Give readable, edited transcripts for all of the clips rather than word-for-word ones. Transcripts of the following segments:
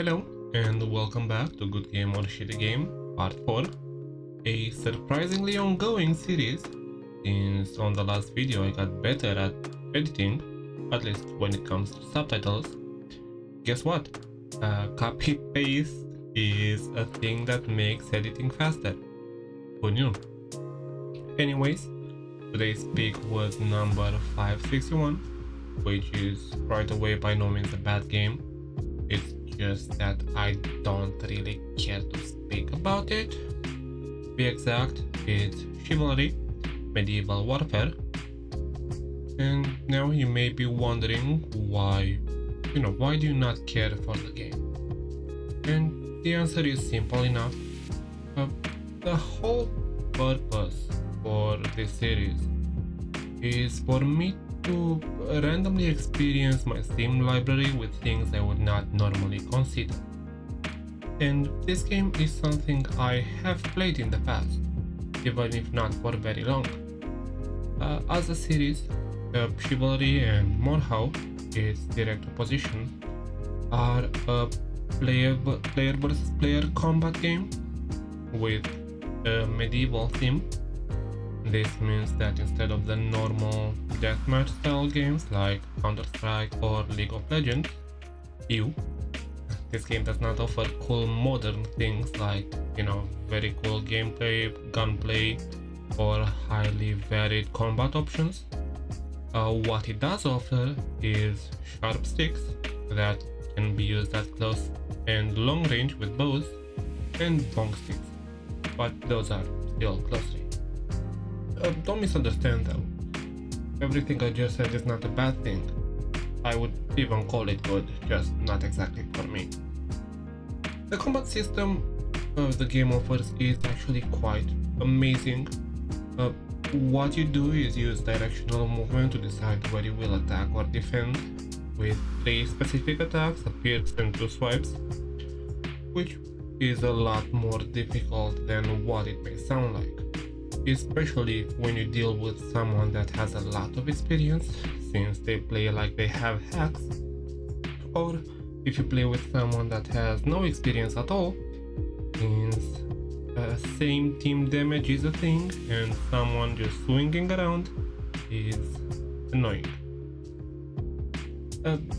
Hello and welcome back to Good Game or Shitty Game Part 4, a surprisingly ongoing series since on the last video I got better at editing, at least when it comes to subtitles. Guess what? Copy paste is a thing that makes editing faster. Who knew? Anyways, today's pick was number 561, which is right away by no means a bad game. It's just that I don't really care to speak about it. To be exact, it's Chivalry Medieval Warfare. And now you may be wondering why do you not care for the game? And the answer is simple enough. The whole purpose for this series is for me to randomly experience my Steam library with things I would not normally consider. And this game is something I have played in the past, even if not for very long. As a series, Chivalry and Morhaw, its direct opposition, are a player versus player combat game with a medieval theme. This means that instead of the normal deathmatch style games like Counter-Strike or League of Legends, this game does not offer cool modern things like, very cool gameplay, gunplay, or highly varied combat options. What it does offer is sharp sticks that can be used at close and long range with bows, and bong sticks, but those are still close range. Don't misunderstand though. Everything I just said is not a bad thing. I would even call it good, just not exactly for me. The combat system the game offers is actually quite amazing. What you do is use directional movement to decide where you will attack or defend, with 3 specific attacks, a pierce and 2 swipes, which is a lot more difficult than what it may sound like. Especially when you deal with someone that has a lot of experience, since they play like they have hacks, or if you play with someone that has no experience at all, since same team damage is a thing and someone just swinging around is annoying.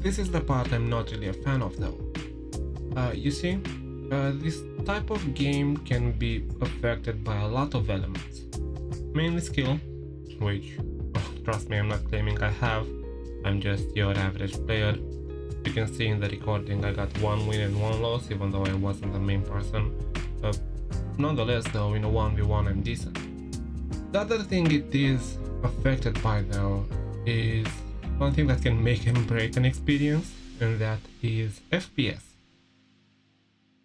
This is the part I'm not really a fan of though. You see, this type of game can be affected by a lot of elements. Mainly skill, which, trust me, I'm not claiming I have, I'm just your average player. You can see in the recording I got 1 win and 1 loss, even though I wasn't the main person. Nonetheless though, in a 1v1 I'm decent. The other thing it is affected by though is something that can make and break an experience, and that is FPS.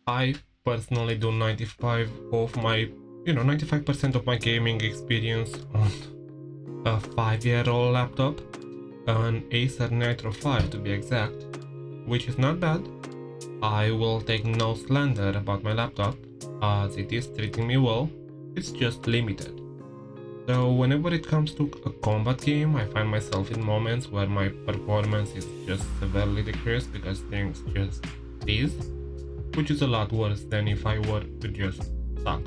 I personally do 95% of my gaming experience on a 5-year-old laptop, an Acer Nitro 5 to be exact, which is not bad. I will take no slander about my laptop, as it is treating me well, it's just limited. So whenever it comes to a combat game, I find myself in moments where my performance is just severely decreased because things just freeze, which is a lot worse than if I were to just suck.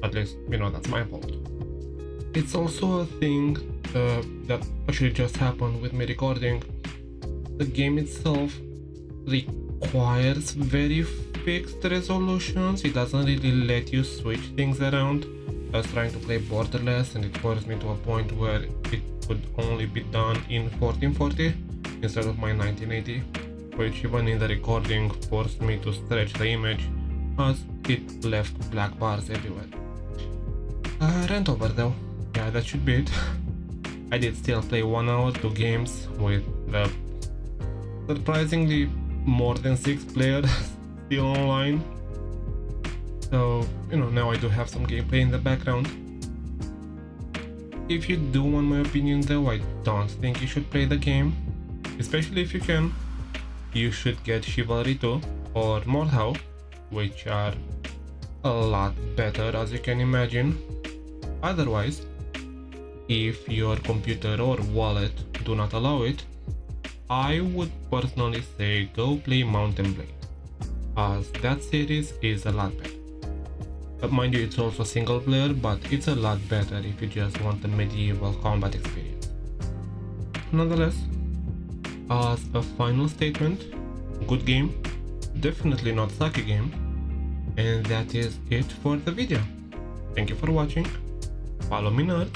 At least, that's my fault. It's also a thing that actually just happened with me recording. The game itself requires very fixed resolutions. It doesn't really let you switch things around. I was trying to play Borderless and it forced me to a point where it could only be done in 1440 instead of my 1980, which even in the recording forced me to stretch the image as it left black bars everywhere. Rant over though. Yeah, that should be it. I did still play 1 hour 2 games with surprisingly more than 6 players still online. So, now I do have some gameplay in the background. If you do want my opinion though, I don't think you should play the game. Especially if you can. You should get Chivalry 2 or Morhaw, which are a lot better as you can imagine. Otherwise, if your computer or wallet do not allow it, I would personally say go play Mountain Blade. as that series is a lot better. Mind you, it's also single player, but it's a lot better if you just want a medieval combat experience. Nonetheless, as a final statement, good game, definitely not Sucky game, and that is it for the video. Thank you for watching, follow me nerd,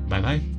bye bye.